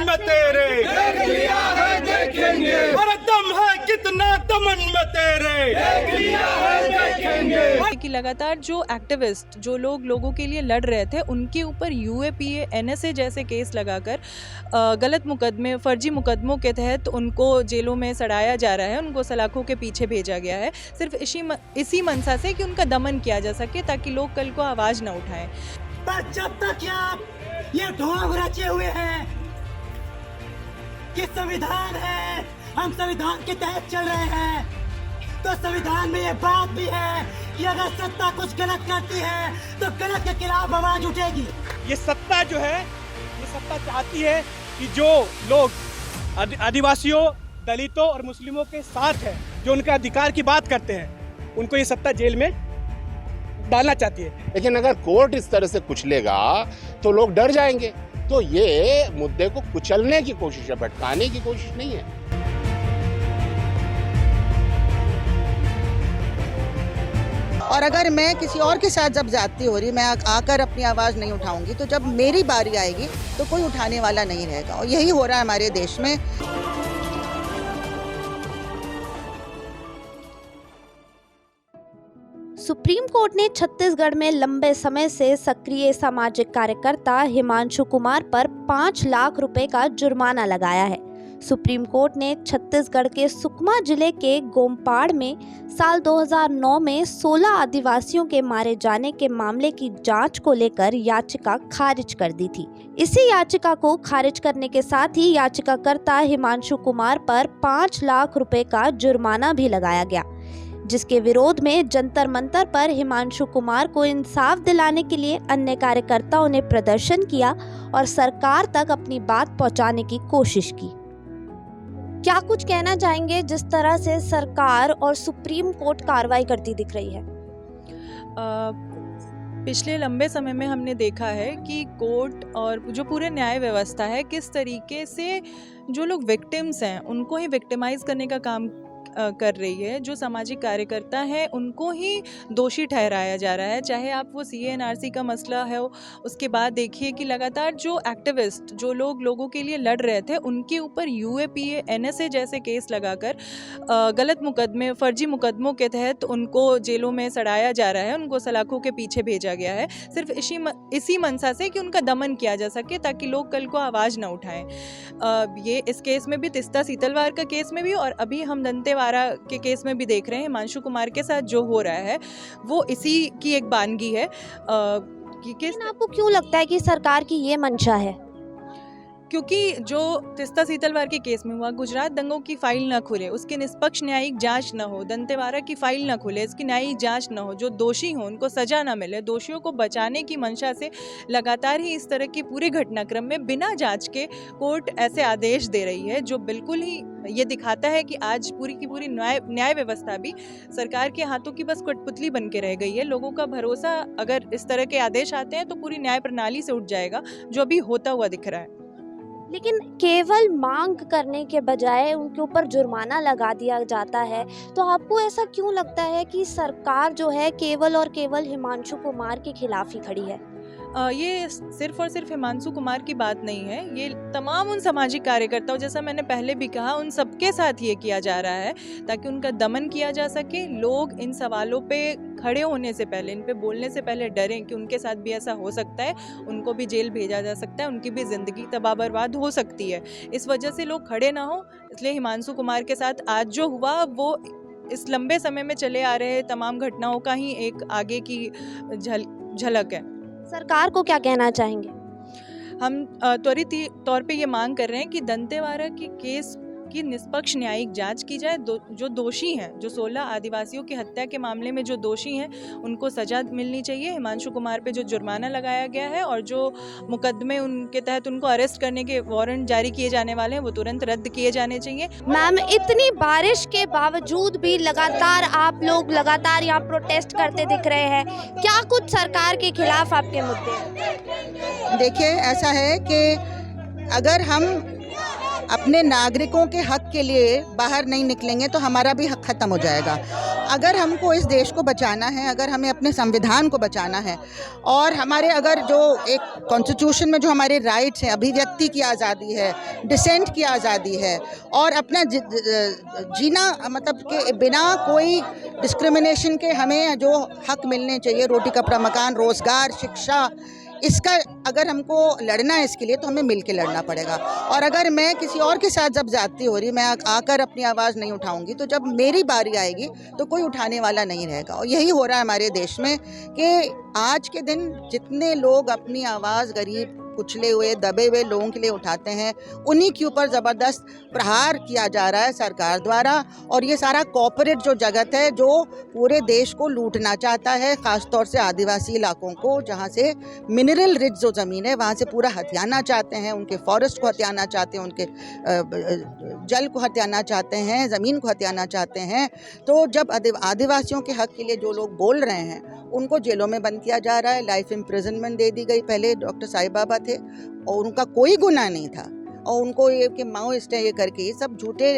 में तेरे, देख लिया है देखेंगे, और दम है कितना दमन में तेरे, देख लिया है देखेंगे। कि लगातार जो एक्टिविस्ट जो लोगों के लिए लड़ रहे थे उनके ऊपर यूएपीए एनएसए जैसे केस लगाकर गलत मुकदमे फर्जी मुकदमों के तहत उनको जेलों में सड़ाया जा रहा है, उनको सलाखों के पीछे भेजा गया है सिर्फ इसी मनसा से कि उनका दमन किया जा सके ताकि लोग कल को आवाज़ ना उठाएं। पर जब तक आप ये ढोंग रचे हुए हैं कि संविधान है, हम संविधान के तहत चल रहे हैं, तो संविधान में ये बात भी है कि अगर सत्ता कुछ गलत करती है तो गलत के खिलाफ आवाज उठेगी। ये सत्ता जो है, ये सत्ता चाहती है कि जो लोग आदिवासियों, दलितों और मुस्लिमों के साथ हैं, जो उनके अधिकार की बात करते हैं, उनको ये सत्ता जेल में डालना चाहती है। लेकिन अगर कोर्ट इस तरह से कुचलेगा तो लोग डर जाएंगे। तो ये मुद्दे को कुचलने की कोशिश है, भटकाने की कोशिश नहीं है। और अगर मैं किसी और के साथ जब जाती हो रही, मैं आकर अपनी आवाज़ नहीं उठाऊंगी, तो जब मेरी बारी आएगी तो कोई उठाने वाला नहीं रहेगा। और यही हो रहा है हमारे देश में। सुप्रीम कोर्ट ने छत्तीसगढ़ में लंबे समय से सक्रिय सामाजिक कार्यकर्ता हिमांशु कुमार पर 5 लाख रुपए का जुर्माना लगाया है। सुप्रीम कोर्ट ने छत्तीसगढ़ के सुकमा जिले के गोमपाड़ में साल 2009 में 16 आदिवासियों के मारे जाने के मामले की जांच को लेकर याचिका खारिज कर दी थी। इसी याचिका को खारिज करने के साथ ही याचिकाकर्ता हिमांशु कुमार पर 5 लाख रुपए का जुर्माना भी लगाया गया, जिसके विरोध में जंतर मंतर पर हिमांशु कुमार को इंसाफ दिलाने के लिए अन्य कार्यकर्ताओं ने प्रदर्शन किया और सरकार तक अपनी बात पहुंचाने की कोशिश की। क्या कुछ कहना चाहेंगे जिस तरह से सरकार और सुप्रीम कोर्ट कार्रवाई करती दिख रही है? पिछले लंबे समय में हमने देखा है कि कोर्ट और जो पूरे न्याय व्यवस्था है किस तरीके से जो लोग विक्टिम्स हैं उनको ही विक्टिमाइज करने का काम कर रही है। जो सामाजिक कार्यकर्ता हैं उनको ही दोषी ठहराया जा रहा है, चाहे आप वो CA/NRC का मसला है। उसके बाद देखिए कि लगातार जो एक्टिविस्ट जो लोगों के लिए लड़ रहे थे उनके ऊपर यूएपीए एनएसए जैसे केस लगाकर गलत मुकदमे फर्जी मुकदमों के तहत उनको जेलों में सड़ाया जा रहा है, उनको सलाखों के पीछे भेजा गया है सिर्फ इसी मनसा से कि उनका दमन किया जा सके ताकि लोग कल को आवाज़ ना उठाएं। ये इस केस में भी तिस्ता सीतलवार का केस में भी और अभी हम दंतेवाड़ा के केस में भी देख रहे हैं हिमांशु कुमार के साथ जो हो रहा है वो इसी की एक बानगी है। लेकिन आपको क्यों लगता है कि सरकार की ये मंशा है? क्योंकि जो तिस्ता सीतलवार के केस में हुआ, गुजरात दंगों की फाइल ना खुले, उसकी निष्पक्ष न्यायिक जांच ना हो, दंतेवाड़ा की फाइल ना खुले, इसकी न्यायिक जांच ना हो, जो दोषी हों उनको सजा ना मिले, दोषियों को बचाने की मंशा से लगातार ही इस तरह की पूरे घटनाक्रम में बिना जांच के कोर्ट ऐसे आदेश दे रही है, जो बिल्कुल ही ये दिखाता है कि आज पूरी की पूरी न्याय व्यवस्था भी सरकार के हाथों की बस कठपुतली बन के रह गई है। लोगों का भरोसा अगर इस तरह के आदेश आते हैं तो पूरी न्याय प्रणाली से उठ जाएगा, जो अभी होता हुआ दिख रहा है। लेकिन केवल मांग करने के बजाय उनके ऊपर जुर्माना लगा दिया जाता है, तो आपको ऐसा क्यों लगता है कि सरकार जो है केवल और केवल हिमांशु कुमार के खिलाफ ही खड़ी है? ये सिर्फ और सिर्फ हिमांशु कुमार की बात नहीं है, ये तमाम उन सामाजिक कार्यकर्ताओं, जैसा मैंने पहले भी कहा, उन सबके साथ ये किया जा रहा है ताकि उनका दमन किया जा सके। लोग इन सवालों पे खड़े होने से पहले, इन पे बोलने से पहले डरें कि उनके साथ भी ऐसा हो सकता है, उनको भी जेल भेजा जा सकता है, उनकी भी ज़िंदगी तबाह बर्बाद हो सकती है। इस वजह से लोग खड़े ना हो, इसलिए हिमांशु कुमार के साथ आज जो हुआ वो इस लंबे समय में चले आ रहे तमाम घटनाओं का ही एक आगे की झलक है। सरकार को क्या कहना चाहेंगे? हम त्वरित तौर पे ये मांग कर रहे हैं कि दंतेवाड़ा के केस की निष्पक्ष न्यायिक जांच की जाए। जो दोषी हैं, जो 16 आदिवासियों की हत्या के मामले में जो दोषी हैं उनको सजा मिलनी चाहिए। हिमांशु कुमार पे जो जुर्माना लगाया गया है और जो मुकदमे उनके तहत उनको अरेस्ट करने के वारंट जारी किए जाने वाले हैं वो तुरंत रद्द किए जाने चाहिए। मैम, इतनी बारिश के बावजूद भी आप लोग लगातार यहाँ प्रोटेस्ट करते दिख रहे हैं, क्या कुछ सरकार के खिलाफ आपके मुद्दे हैं? देखिए, ऐसा है कि अगर हम अपने नागरिकों के हक के लिए बाहर नहीं निकलेंगे तो हमारा भी हक खत्म हो जाएगा। अगर हमको इस देश को बचाना है, अगर हमें अपने संविधान को बचाना है और हमारे अगर जो एक कॉन्स्टिट्यूशन में जो हमारे राइट्स हैं, अभिव्यक्ति की आज़ादी है, डिसेंट की आज़ादी है और अपना जीना मतलब के बिना कोई डिस्क्रिमिनेशन के हमें जो हक मिलने चाहिए, रोटी कपड़ा मकान, रोज़गार, शिक्षा, इसका अगर हमको लड़ना है इसके लिए तो हमें मिल के लड़ना पड़ेगा। और अगर मैं किसी और के साथ जब ज़्यादती हो रही, मैं आकर अपनी आवाज़ नहीं उठाऊंगी तो जब मेरी बारी आएगी तो कोई उठाने वाला नहीं रहेगा। और यही हो रहा है हमारे देश में कि आज के दिन जितने लोग अपनी आवाज़ गरीब, कुचले हुए, दबे हुए लोगों के लिए उठाते हैं, उन्हीं के ऊपर ज़बरदस्त प्रहार किया जा रहा है सरकार द्वारा। और ये सारा कॉर्पोरेट जो जगत है जो पूरे देश को लूटना चाहता है, ख़ासतौर से आदिवासी इलाकों को, जहाँ से मिनरल रिच जो ज़मीन है वहाँ से पूरा हथियाना चाहते हैं, उनके फॉरेस्ट को हथियाना चाहते हैं, उनके जल को हथियाना चाहते हैं, ज़मीन को हथियाना चाहते हैं। तो जब आदिवासियों के हक़ के लिए जो लोग बोल रहे हैं उनको जेलों में बंद किया जा रहा है, लाइफ इम्प्रिजनमेंट दे दी गई। पहले डॉक्टर साईं बाबा थे और उनका कोई गुनाह नहीं था और उनको ये कि माओइस्ट है ये करके ये सब झूठे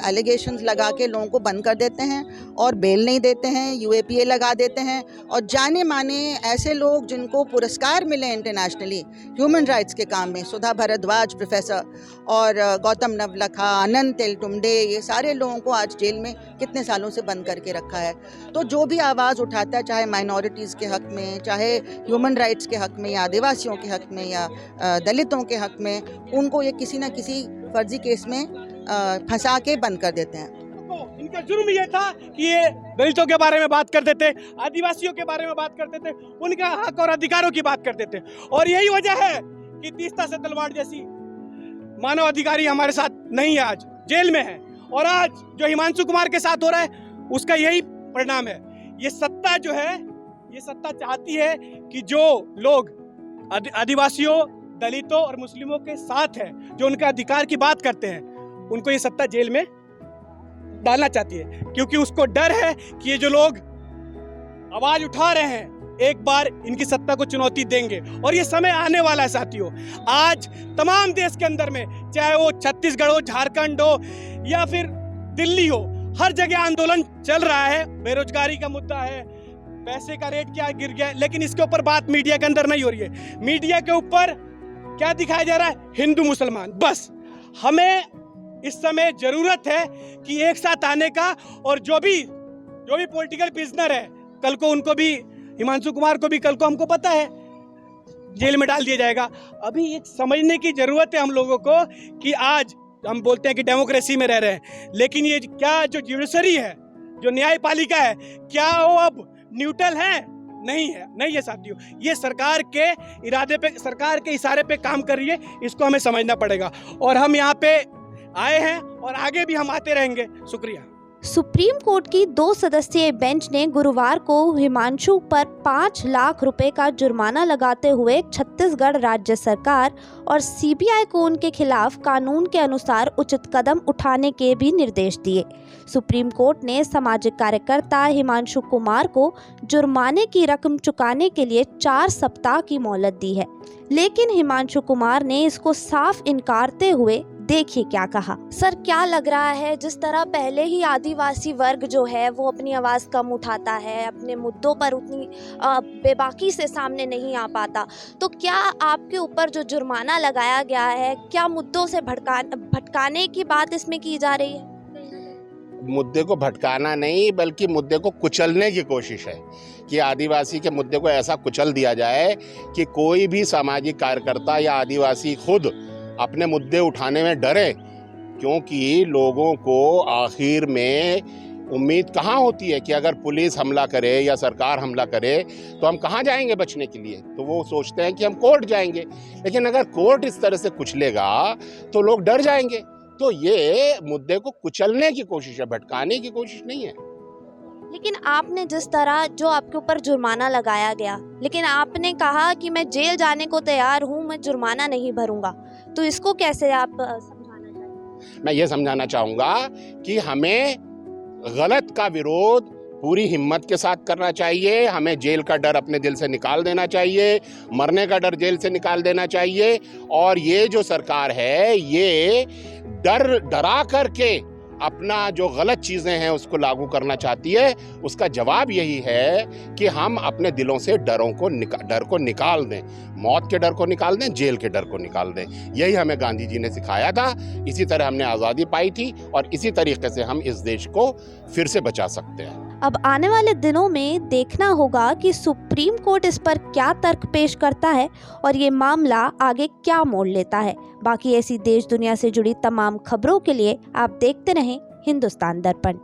एलिगेशंस लगा के लोगों को बंद कर देते हैं और बेल नहीं देते हैं, यूएपीए लगा देते हैं। और जाने माने ऐसे लोग जिनको पुरस्कार मिले इंटरनेशनली ह्यूमन राइट्स के काम में, सुधा भारद्वाज प्रोफेसर और गौतम नवलखा, अनंत तेलटुंबडे, ये सारे लोगों को आज जेल में कितने सालों से बंद करके रखा है। तो जो भी आवाज़ उठाता है, चाहे माइनॉरिटीज़ के हक़ में, चाहे ह्यूमन राइट्स के हक़ में, या आदिवासियों के हक़ में, या दलितों के हक़ में, उनको ये किसी न किसी फर्जी केस में फंसा के बंद कर देते हैं। इनका जुर्म ये था कि ये दलितों के बारे में बात करते थे, आदिवासियों के बारे में बात करते थे, उनका हक और अधिकारों की बात करते थे। और यही वजह है कि तीस्ता से तलवार जैसी मानव अधिकारी हमारे साथ नहीं है, आज जेल में है। और आज जो हिमांशु कुमार के साथ हो रहा है उसका यही परिणाम है। ये सत्ता जो है, ये सत्ता चाहती है कि जो लोग आदिवासियों, दलितों और मुस्लिमों के साथ है, जो उनके अधिकार की बात करते हैं, उनको ये सत्ता जेल में डालना चाहती है। क्योंकि उसको डर है कि ये जो लोग आवाज उठा रहे हैं एक बार इनकी सत्ता को चुनौती देंगे। और ये समय आने वाला है साथियों। आज तमाम देश के अंदर में, चाहे वो छत्तीसगढ़ हो, झारखंड हो या फिर दिल्ली हो, हर जगह आंदोलन चल रहा है। बेरोजगारी का मुद्दा है, पैसे का रेट क्या गिर गया, लेकिन इसके ऊपर बात मीडिया के अंदर नहीं हो रही है। मीडिया के ऊपर क्या दिखाया जा रहा है? हिंदू मुसलमान। बस हमें इस समय जरूरत है कि एक साथ आने का, और जो भी पॉलिटिकल प्रिजनर है, कल को उनको भी, हिमांशु कुमार को भी कल को हमको पता है जेल में डाल दिया जाएगा। अभी एक समझने की जरूरत है हम लोगों को कि आज हम बोलते हैं कि डेमोक्रेसी में रह रहे हैं, लेकिन ये क्या जो जुडिशरी है, जो न्यायपालिका है, क्या वो अब न्यूट्रल है? नहीं है साथियों। ये सरकार के इरादे पे, सरकार के इशारे पे काम कर रही है। इसको हमें समझना पड़ेगा और हम यहाँ पे आए हैं और आगे भी हम आते रहेंगे। शुक्रिया। सुप्रीम कोर्ट की 2 सदस्यीय बेंच ने गुरुवार को हिमांशु पर 5 लाख रुपए का जुर्माना लगाते हुए छत्तीसगढ़ राज्य सरकार और सीबीआई को उनके खिलाफ कानून के अनुसार उचित कदम उठाने के भी निर्देश दिए। सुप्रीम कोर्ट ने सामाजिक कार्यकर्ता हिमांशु कुमार को जुर्माने की रकम चुकाने के लिए 4 सप्ताह की मोहलत दी है, लेकिन हिमांशु कुमार ने इसको साफ इनकारते हुए देखिए क्या कहा। सर, क्या लग रहा है, जिस तरह पहले ही आदिवासी वर्ग जो है वो अपनी आवाज़ कम उठाता है, अपने मुद्दों पर उतनी बेबाकी से सामने नहीं आ पाता, तो क्या आपके ऊपर जो जुर्माना लगाया गया है, क्या मुद्दों से भटकाने की बात इसमें की जा रही है? मुद्दे को भटकाना नहीं, बल्कि मुद्दे को कुचलने की कोशिश है कि आदिवासी के मुद्दे को ऐसा कुचल दिया जाए कि कोई भी सामाजिक कार्यकर्ता या आदिवासी खुद अपने मुद्दे उठाने में डरे। क्योंकि लोगों को आखिर में उम्मीद कहाँ होती है कि अगर पुलिस हमला करे या सरकार हमला करे तो हम कहाँ जाएंगे बचने के लिए? तो वो सोचते हैं कि हम कोर्ट जाएंगे। लेकिन अगर कोर्ट इस तरह से कुचलेगा तो लोग डर जाएंगे। तो ये मुद्दे को कुचलने की कोशिश है, भटकाने की कोशिश नहीं है। लेकिन आपने जिस तरह जो आपके ऊपर जुर्माना लगाया गया, लेकिन आपने कहा कि मैं जेल जाने को तैयार हूँ, मैं जुर्माना नहीं भरूंगा, तो इसको कैसे आप समझाना चाहेंगे? मैं ये समझाना चाहूँगा कि हमें गलत का विरोध पूरी हिम्मत के साथ करना चाहिए। हमें जेल का डर अपने दिल से निकाल देना चाहिए, मरने का डर जेल से निकाल देना चाहिए। और ये जो सरकार है, ये डरा करके अपना जो गलत चीज़ें हैं उसको लागू करना चाहती है, उसका जवाब यही है कि हम अपने दिलों से डर को निकाल दें, मौत के डर को निकाल दें, जेल के डर को निकाल दें। यही हमें गांधी जी ने सिखाया था। इसी तरह हमने आज़ादी पाई थी और इसी तरीके से हम इस देश को फिर से बचा सकते हैं। अब आने वाले दिनों में देखना होगा कि सुप्रीम कोर्ट इस पर क्या तर्क पेश करता है और ये मामला आगे क्या मोड़ लेता है। बाकी ऐसी देश दुनिया से जुड़ी तमाम खबरों के लिए आप देखते रहें हिंदुस्तान दर्पण।